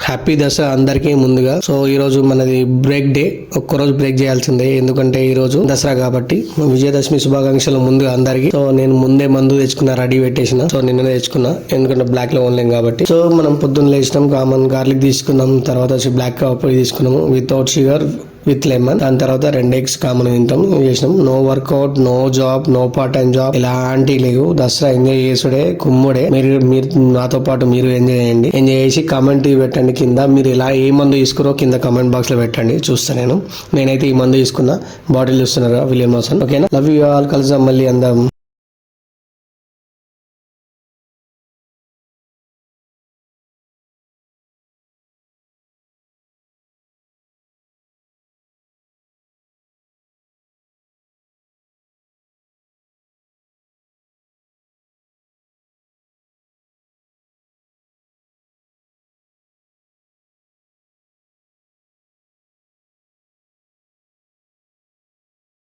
Happy Dasara అందరికీ ముందుగా. So ఈ రోజు మనది బ్రేక్ డే, ఒక్కరోజు బ్రేక్ చేయాల్సిందే ఎందుకంటే ఈ రోజు దసరా కాబట్టి. విజయదశమి శుభాకాంక్షలు ముందుగా అందరికి. సో నేను ముందే మందు తెచ్చుకున్నా, రెడీ పెట్టేసిన. సో నిన్ననే తెచ్చుకున్నా ఎందుకంటే బ్లాక్ లో ఓన్లేం కాబట్టి. సో మనం పొద్దున్న లేచినాం, కామన్ గార్లిక్ తీసుకున్నాం, తర్వాత వచ్చి బ్లాక్ కాఫీ తీసుకున్నాము వితౌట్ షుగర్ విత్ లెమన్. దాని తర్వాత 2 eggs కామన్ తింటాం చేసినాం. No workout, no job, no part time job, ఇలాంటి లేవు. దసరా ఎంజాయ్ చేసుడే, కుమ్ముడే. మీరు నాతో పాటు మీరు ఎంజాయ్ చేయండి. ఎంజాయ్ చేసి కామెంట్ పెట్టండి కింద. మీరు ఇలా ఏ మందు తీసుకురో కింద కామెంట్ బాక్స్ లో పెట్టండి, చూస్తా నేనైతే ఈ మందు తీసుకున్నా. బాటిల్ చూస్తున్నారా, విలియం మోసన్. ఓకేనా? Love you all. కలుద్దాం మళ్ళీ అందరం.